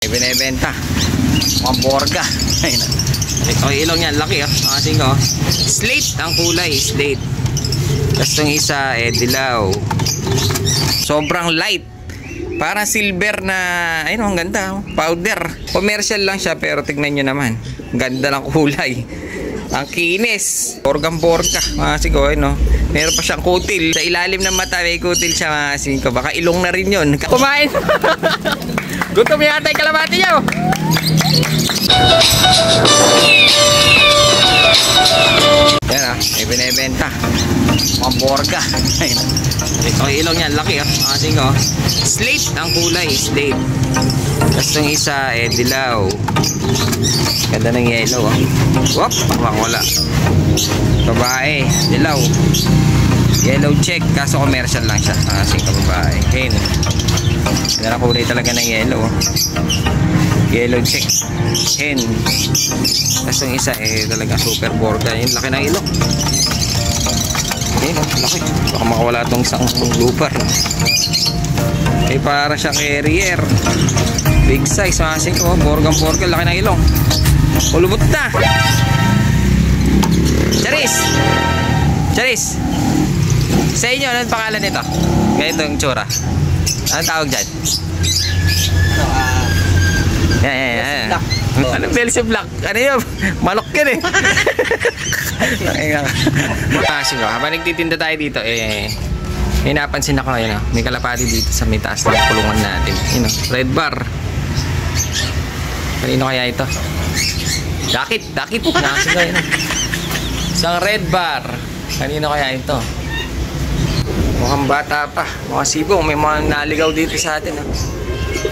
Binebenta. Mga borga. Ayun. Ito ilong yan. Laki oh. Kasi ko. Slate ang kulay. Slate. Tapos itong isa dilaw. Sobrang light. Parang silver na, ayun, ang ganda. Powder. Commercial lang siya pero tignan nyo naman. Ganda ng kulay. Ang kinis. Borgang-borga. Mga ko, no? Meron pa siyang kutil. Sa ilalim ng mata may kutil siya, mga ko. Baka ilong na rin yun. Kumain. Gutom yata yung kalabati nyo. Yan ah, may binibenta. Mga borga. Ito ilong yan, laki oh. Kasi ko, slate ang kulay, slate. Tapos itong isa dilaw. Ganda ng yellow oh. Wop, wala. Babae, dilaw. Yellow check, kaso commercial lang siya. Kasi ka babae. Hen. Ganda na kulay talaga ng yellow oh. Yellow check. Hen. Tapos yung isa talaga super borga. Yung laki ng ilong. Ayun, laki. Baka makawala itong isang lupar. Para siyang carrier. Big size. Masing ko. Borgang-borga. Laki ng ilong. Ulubot na. Charis! Charis! Sa inyo, anong pangalan nito? Ganito yung tsura. Anong tawag dyan? Yan. Anong Belsi Black? Ano yun? Malok yun eh. Sige, habang nagtitinda tayo dito, may napansin ako ngayon. May kalapati dito sa may taas ng kulungan natin. Red bar. Kanino kaya ito? Dakit. Nakasigaw yun. Isang red bar. Kanino kaya ito? Mukhang bata pa. Mga sibong. May mga naligaw dito sa atin.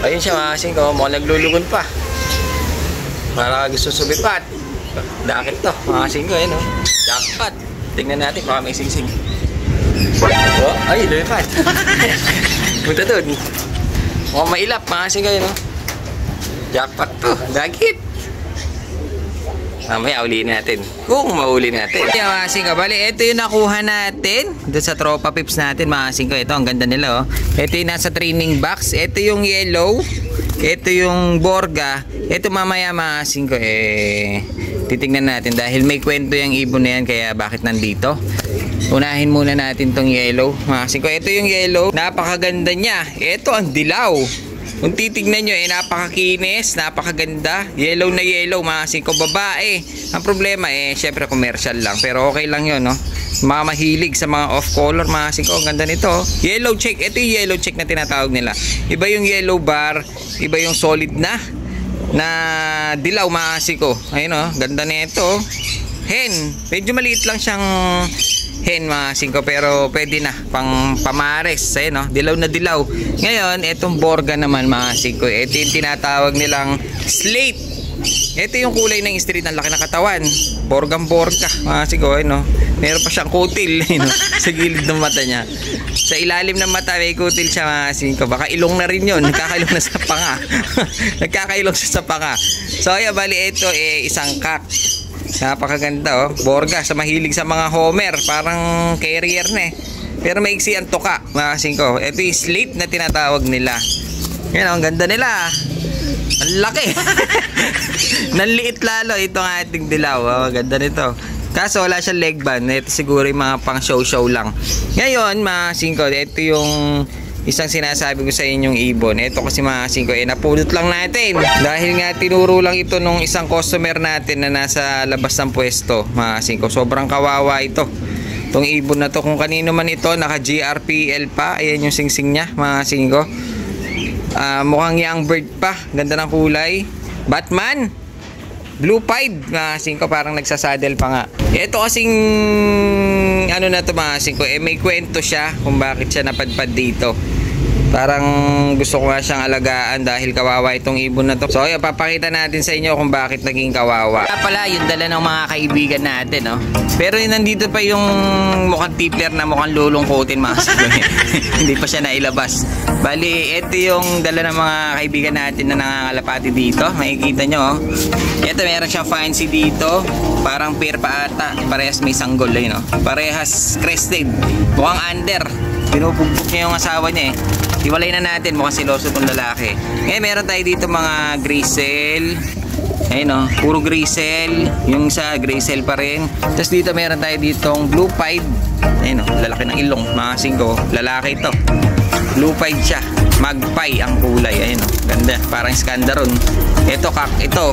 Ayun siya, makasing ko. Mukhang naglulugon pa. Para gusto sumipat. Dakit to. Makasing ko. Jackpot. Tingnan natin. Baka may singsing. Ay, lumipat. Punta doon. Mukhang mailap. Makasing ko. Jackpot to. Dagit. Mamaya ulihin natin. Kung mauli natin. Kaya makasing ka. Bali, ito yung nakuha natin. Doon sa tropa pips natin. Makasing ko. Ito, ang ganda nila. Ito yung nasa training box. Ito yung yellow. Ito yung borga. Ito mamaya makasing ko. Titignan natin. Dahil may kwento yung ibon na yan. Kaya bakit nandito? Unahin muna natin tong yellow. Makasing ko. Ito yung yellow. Napakaganda niya. Ito ang dilaw. Kung titignan nyo, napakakinis, napakaganda. Yellow na yellow, makasing ko babae. Ang problema, syempre commercial lang. Pero okay lang yun, no? Mga mahilig sa mga off-color, makasing ko. Ang ganda nito. Yellow check. Ito yung yellow check na tinatawag nila. Iba yung yellow bar, iba yung solid na dilaw, makasing ko. Ayun, oh, ganda nito. Hen. Medyo maliit lang siyang hen, mga 5, pero pwede na pang pamares. Ayun, no? Dilaw na dilaw. Ngayon, itong borga naman, mga 5, ito yung tinatawag nilang slate. Ito yung kulay ng street, ng laki na katawan. Borgang-borga, mga 5, no? Meron pa siyang kutil sa gilid ng mata niya. Sa ilalim ng mata may kutil siya, mga 5. Baka ilong na rin yun. Nagkakailong na sa panga. Nagkakailong siya sa panga. So ayan, bali ito isang kak. Napakaganda, oh. Borga, sa mahilig sa mga Homer. Parang carrier na pero maiksi ang tuka, mga 5. Ito yung slate na tinatawag nila. Yan, ang ganda nila. Ang laki. Nanliit lalo itong ating dilaw, oh. Ganda nito. Kaso wala siyang leg band. Ito siguro yung mga pang show lang. Ngayon, mga 5, ito yung isang sinasabi ko sa inyong ibon. Ito kasi mga 5, napulot lang natin. Dahil nga tinuro lang ito nung isang customer natin na nasa labas ng pwesto, mga 5. Sobrang kawawa ito. Itong ibon na to, kung kanino man ito, naka GRPL pa. Ayan yung singsing niya, mga 5. Mukhang young bird pa. Ganda ng kulay. Batman. Blue pied, mga 5, parang nagsasaddle pa nga. Ito kasing ano na to, mga 5, may kwento siya kung bakit siya napadpad dito. Parang gusto ko nga siyang alagaan dahil kawawa itong ibon na to. So ayan, papakita natin sa inyo kung bakit naging kawawa. Pala yung dala ng mga kaibigan natin, no? Pero nandito pa yung mukhang tipler na mukhang lulungkutin, mga 5. Hindi pa siya nailabas. Bali, ito yung dala ng mga kaibigan natin na nangangalapati dito. Makikita nyo, oh. Ito, meron siyang fancy dito. Parang pair pa ata. Parehas may sanggol, no? Parehas crested. Mukhang under. Pinubugbog niya yung asawa niya, Hiwalay na natin, mukhang siloso itong lalaki. Ngayon, meron tayo dito mga grisel. Ayun o, puro grisel. Yung sa grisel pa rin. Tapos dito meron tayo ditong blue pied. Ayun o, lalaki ng ilong. Mga singko, lalaki ito. Blue pied siya. Magpie ang kulay. Ayun o, ganda. Parang skandaron. Ito, ito.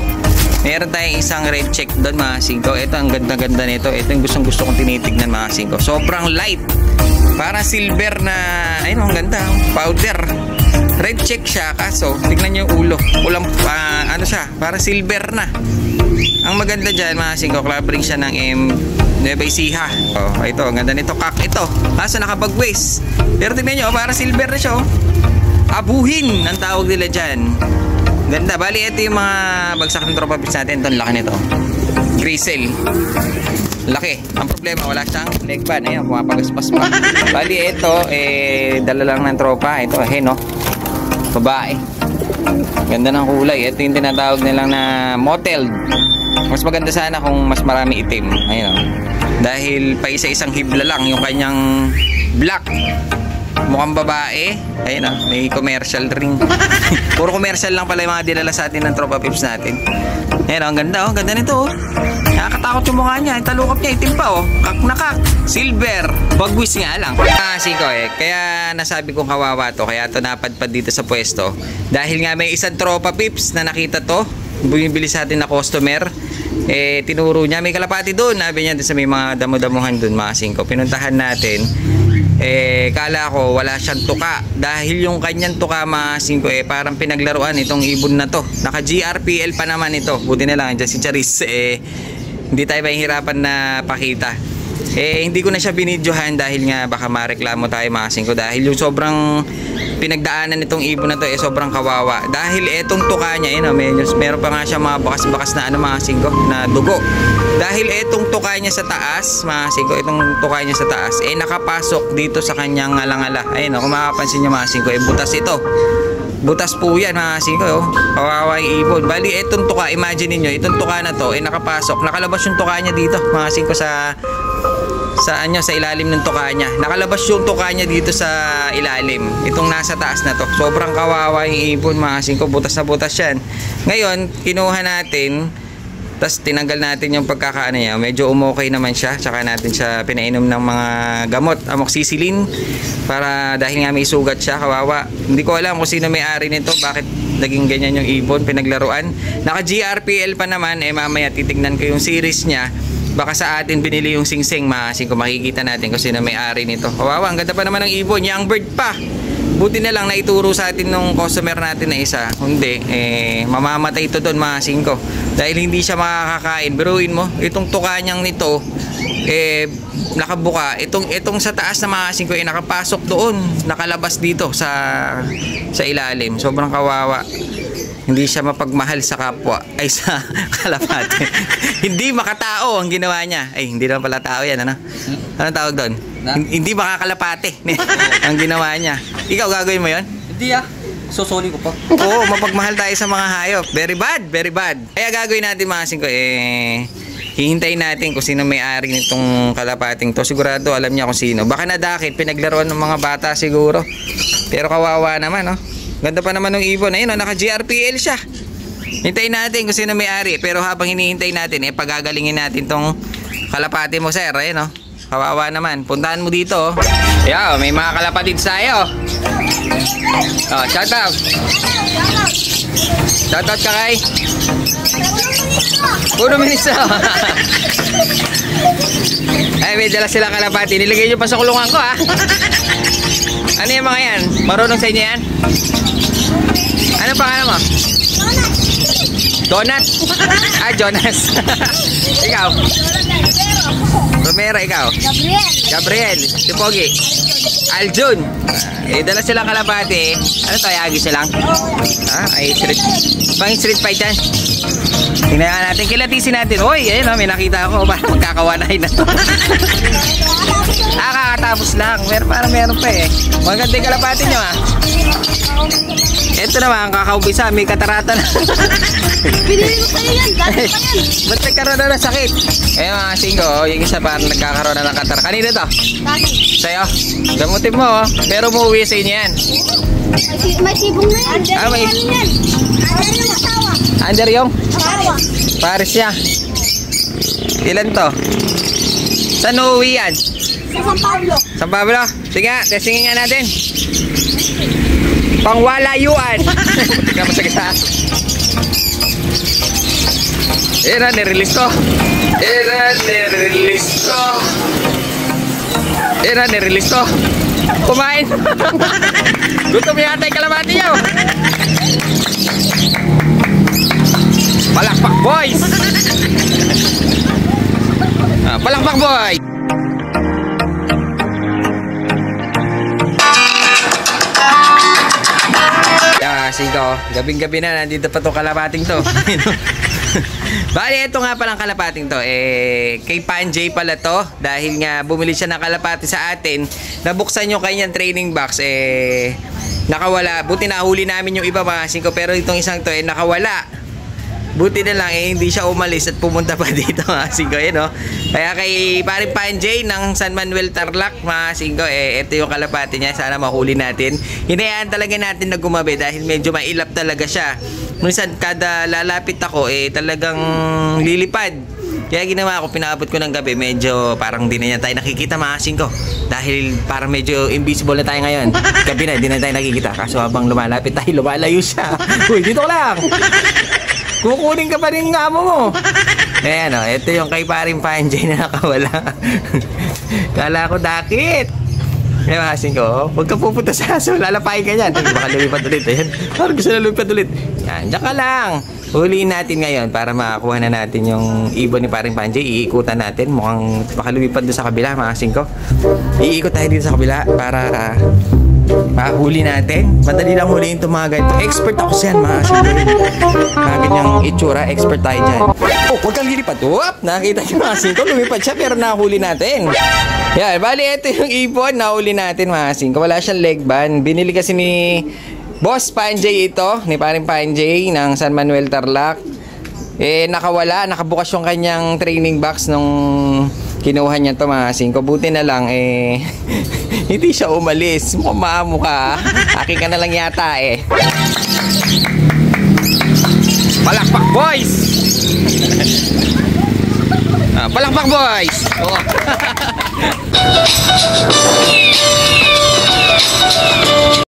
Meron tayong isang red check doon mga singko. Ito ang ganda-ganda nito. Ito yung gustong-gusto kong tinitignan mga singko. Sobrang light. Para silver na, ayun, ang ganda. Powder. Red check siya, kaso tignan nyo yung ulo. Ulang, ano siya, para silver na. Ang maganda dyan mga singko, clubbing siya ng Nueva Ecija. Oh, ito, ang ganda nito. Ito. Kaso nakapag-waist. Pero tignan nyo, para silver na siya. Oh. Abuhin ang tawag nila dyan. Ganda. Bali, ito yung mga bagsak ng tropa pips natin. Ito, laki nito. Grisel. Laki. Ang problema, wala siyang leg band. Ayun, pumapagaspas pa. Bali, ito, dala lang ng tropa. Ito, no? Babae. Ganda ng kulay. Ito yung tinatawag nilang na mottled. Mas maganda sana kung mas marami itim. Ayun, dahil pa isa-isang hibla lang yung kanyang black. Mukhang babae. Ayun, may commercial ring. Puro commercial lang pala yung mga dinala sa atin ng tropa pips natin. Ayun, ang ganda. Ang ganda nito. Nakakatakot yung mukha niya. Yung talukap niya, itim pa. Kak na kak. Silver. Bagwis nga lang. Siko kaya nasabi kong kawawa to. Kaya to napadpad dito sa pwesto. Dahil nga may isang tropa pips na nakita to. Bumibili sa atin na customer. Tinuro niya. May kalapati doon. Sabi niya sa may mga damo-damuhan doon mga singko. Pinuntahan natin. Kala ko wala siyang tuka dahil yung kanyang tuka mga singko parang pinaglaruan itong ibon na to. Naka GRPL pa naman ito. Buti na lang dyan si Charis hindi tayo mahihirapan na pakita. Hindi ko na siya binidyohan dahil nga baka mareklamo tayo mga singko dahil yung sobrang pinagdaanan nitong ibon na to sobrang kawawa dahil etong tuka niya meron pa nga siya mga bakas-bakas na mga singko na dugo. Dahil etong tuka niya sa taas, mga singko, itong tuka niya sa taas, nakapasok dito sa kanyang alangala. Ayun, kung makapansin niyo mga singko, butas ito. Butas po yan mga singko, kawawa yung ibon. Bali, etong tuka, imagine niyo, itong tuka na to, nakapasok. Nakalabas yung tuka niya dito, mga singko, sa ilalim ng tuka niya. Nakalabas yung tuka niya dito sa ilalim. Itong nasa taas na to. Sobrang kawawa yung ibon mga singko, butas na butas yan. Ngayon, kinuha natin. Tapos tinanggal natin yung pagkakaano niya. Medyo umokay naman siya. Tsaka natin siya pinainom ng mga gamot, amoxicillin. Para dahil nga may sugat siya, kawawa. Hindi ko alam kung sino may-ari nito. Bakit naging ganyan yung ibon, pinaglaruan. Naka GRPL pa naman. Mamaya titignan ko yung series niya. Baka sa atin binili yung singsing maasin. Kung makikita natin kung sino may-ari nito. Kawawa, ang ganda pa naman ng ibon. Young bird pa. Buti na lang naituro sa atin nung customer natin na isa. Hindi, mamamatay ito doon mga singko. Dahil hindi siya makakakain. Biruin mo, itong tuka niyang nito, nakabuka. Itong sa taas na mga singko, nakapasok doon. Nakalabas dito sa ilalim. Sobrang kawawa. Hindi siya mapagmahal sa kapwa. Ay, sa kalapate. Hindi makatao ang ginawa niya. Ay, hindi naman pala tao yan, ano? Anong tawag doon? Hindi makakalapate ang ginawa niya. Ikaw gagawin mo yon? Hindi susuli ko pa. Oo, mapagmahal tayo sa mga hayop. Very bad, very bad. Kaya gagawin natin mga singko, hihintayin natin kung sino may-ari nitong kalapating to. Sigurado alam niya kung sino. Baka nadakit, pinaglaruan ng mga bata siguro. Pero kawawa naman, no? Ganda pa naman ng ibon. Ayun, naka GRPL siya. Hintayin natin kung sino may-ari. Pero habang hinihintay natin, pagagalingin natin tong kalapati mo, sir. Ayun, no? Kawawa naman. Puntahan mo dito. Ayan, may mga kalapatid tayo. Shout out. Shout out ka kay Puno Ministro. Ay, may dala sila kalapati. Nilagay nyo pa sa kulungan ko, ha. Ano yung mga yan? Marunong sa inyo yan? Ano pangalan mo? Donut. Jonas. Ikaw? Romero, ikaw? Gabriel. Si Pogi. Aljun. Dala silang kalapati. Ano to? Ayagi silang? Ay street. Bang street fight yan? Tingnan natin. Kilatisin natin. Hoy, ayun, may nakita ako. Parang magkakawanahin na to. Kakatapos lang. Pero parang meron pa eh. Maganda yung kalapati nyo ah. Ito naman, kakaumpisa, may katarata na. Binili ko sa'yo yan, galing pa yan. Ba't nagkaroon na ng sakit? Eh mga singgo, yung isa parang nagkakaroon na ng katarata. Kanina to? Bakit? Sa'yo? Gamutin mo oh. Pero umuwi sa inyo yan. May sibong na yan. Ah, may- Ano yan? Ano yung asawa? Under yung? Asawa. Paris siya. Ilan to? Saan uuwi yan? Sa San Pablo. San Pablo? Sige nga, testingin nga natin. Pangwalayuan. Tika mo sa gisa. Era, nirelease ko. Era, nirelease ko. Kumain. Gutom yata yung kalabati nyo. Palakpak boys. Palakpak boy. Singko, gabing-gabi na, nandito pa to kalapating to. Bali, ito nga palang kalapating to. Kay Panjay pala to. Dahil nga bumili siya ng kalapati sa atin. Nabuksan yung kanyang training box. Nakawala. Buti nahuli namin yung iba mga singko. Pero itong isang to, nakawala. Buti na lang, hindi siya umalis at pumunta pa dito mga singko. No? Kaya kay paring Panjay ng San Manuel Tarlac mga singko, ito yung kalapati niya. Sana mahuli natin. Hinayaan talaga natin na gumabi dahil medyo mailap talaga siya. Minsan kada lalapit ako, talagang lilipad. Kaya ginawa ko, pinabot ko ng gabi, medyo parang di na niya tayo nakikita mga singko. Dahil parang medyo invisible na tayo ngayon. Gabi na, di na tayo nakikita. Kaso habang lumalapit tayo, lumalayo siya. Uy, dito ka lang! Kukunin ka pa rin ng amo mo. Ayan o, ito yung kay paring Panjay na nakawala. Kala ko dakit. Eh masin ko, huwag ka pupunta sa aso, lalapain ka yan. Baka lumipat ulit. Ayan, parang gusto na lumipat ulit. Yan, dyan ka lang. Huliin natin ngayon para makakuha na natin yung ibon ni paring Panjay. Iikutan natin. Mukhang baka lumipat doon sa kabila, masin ko. Iikot tayo dito sa kabila para mahuli natin. Madali lang huliin itong mga ganito. Expert ako siyan, mga asin. Mga ganyang itsura, expert tayo dyan. Oh, huwag kang lilipat. Whoop! Nakita niyo mga asin ko, lumipad siya pero nahuli natin. Yan, bali ito yung ibon, nahuli natin mga asin ko. Wala siyang leg band. Binili kasi ni Boss Panjay ito, ni paring Panjay ng San Manuel Tarlac. Nakawala, nakabukas yung kanyang training box nung kinuha niya to mga asin ko. Buti na lang, hindi siya umalis. Mukhang maamo ka. Akin ka na lang yata Palakpak boys! Palakpak boys! Oh.